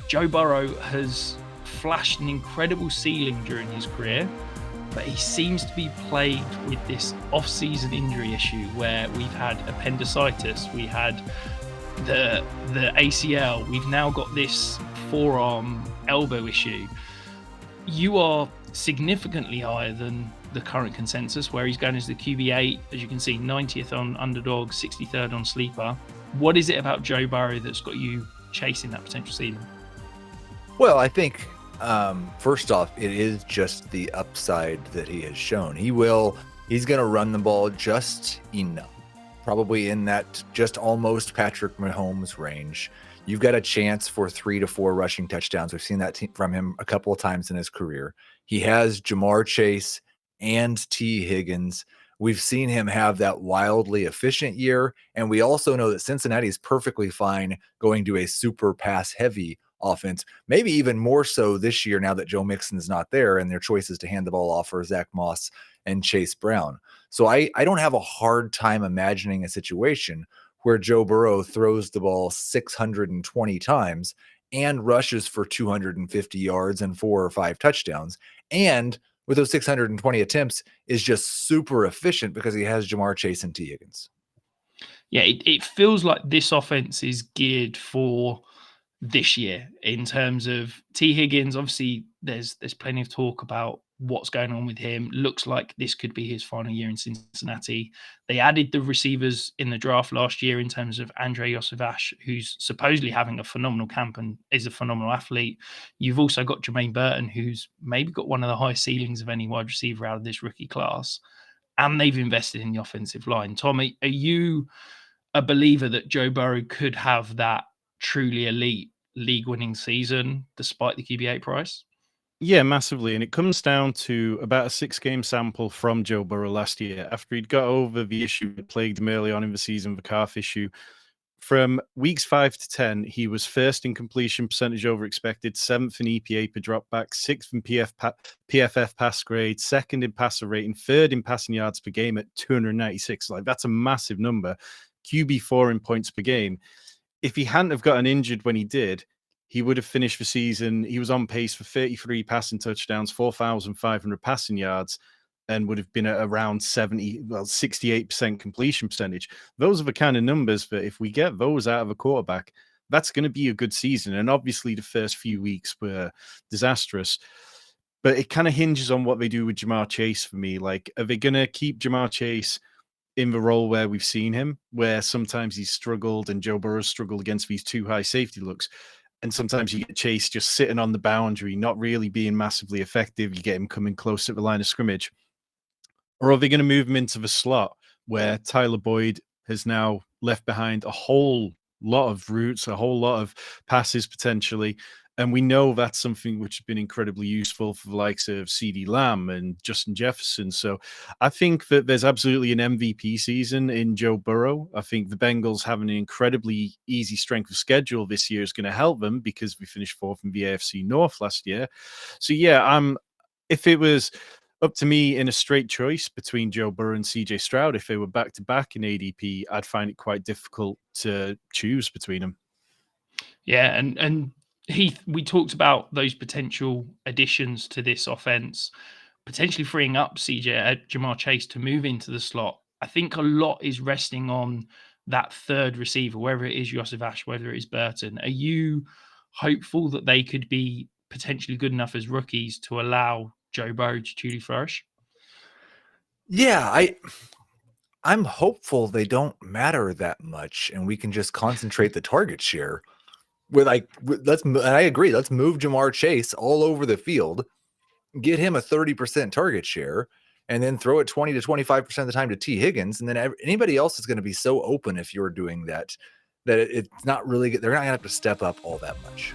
Joe Burrow has flashed an incredible ceiling during his career, but he seems to be plagued with this off-season injury issue where we've had appendicitis, we had the ACL, we've now got this forearm elbow issue. You are significantly higher than the current consensus, where he's going as the QB8, as you can see, 90th on Underdog, 63rd on Sleeper. What is it about Joe Burrow that's got you chasing that potential ceiling? Well, I think first off, it is just the upside that he has shown. He's going to run the ball just enough, probably in that just almost Patrick Mahomes range. You've got a chance for 3 to 4 rushing touchdowns. We've seen that from him a couple of times in his career. He has Jamar Chase and T. Higgins. We've seen him have that wildly efficient year. And we also know that Cincinnati is perfectly fine going to a super pass heavy offense, maybe even more so this year now that Joe Mixon's not there and their choice is to hand the ball off for Zach Moss and Chase Brown. So I don't have a hard time imagining a situation where Joe Burrow throws the ball 620 times and rushes for 250 yards and 4 or 5 touchdowns. And with those 620 attempts is just super efficient because he has Jamar Chase and T. Higgins. Yeah, it feels like this offense is geared for this year in terms of T. Higgins. Obviously, there's plenty of talk about what's going on with him. Looks like this could be his final year in Cincinnati. They added the receivers in the draft last year in terms of Andre Yosevash, who's supposedly having a phenomenal camp and is a phenomenal athlete. You've also got Jermaine Burton, who's maybe got one of the highest ceilings of any wide receiver out of this rookie class. And they've invested in the offensive line. Tom, are you a believer that Joe Burrow could have that truly elite league-winning season despite the QB8 price? Yeah, massively. And it comes down to about a 6-game sample from Joe Burrow last year after he'd got over the issue that plagued him early on in the season, the calf issue. From weeks 5 to 10, he was first in completion percentage over expected, 7th in EPA per dropback, 6th in PFF pass grade, 2nd in passer rating, 3rd in passing yards per game at 296. Like, that's a massive number. QB4 in points per game. If he hadn't have gotten injured when he did, he would have finished the season. He was on pace for 33 passing touchdowns, 4,500 passing yards, and would have been at around 68% completion percentage. Those are the kind of numbers that if we get those out of a quarterback, that's going to be a good season. And obviously the first few weeks were disastrous. But it kind of hinges on what they do with Jamar Chase for me. Like, are they going to keep Jamar Chase in the role where we've seen him, where sometimes he's struggled and Joe Burrow struggled against these too high safety looks? And sometimes you get Chase just sitting on the boundary, not really being massively effective. You get him coming close to the line of scrimmage. Or are they going to move him into the slot where Tyler Boyd has now left behind a whole lot of routes, a whole lot of passes potentially? And we know that's something which has been incredibly useful for the likes of CeeDee Lamb and Justin Jefferson. So I think that there's absolutely an MVP season in Joe Burrow. I think the Bengals having an incredibly easy strength of schedule this year is going to help them because we finished 4th in the AFC North last year. So yeah, if it was up to me in a straight choice between Joe Burrow and CJ Stroud, if they were back-to-back in ADP, I'd find it quite difficult to choose between them. Yeah, and Heath, we talked about those potential additions to this offense, potentially freeing up Jamar Chase to move into the slot. I think a lot is resting on that third receiver, whether it is Yosevash, whether it is Burton. Are you hopeful that they could be potentially good enough as rookies to allow Joe Burrow to truly flourish? Yeah, I'm hopeful they don't matter that much and we can just concentrate the target share. And I agree, let's move Jamar Chase all over the field, get him a 30% target share, and then throw it 20 to 25% of the time to T. Higgins. And then anybody else is going to be so open if you're doing that it's not really, they're not going to have to step up all that much.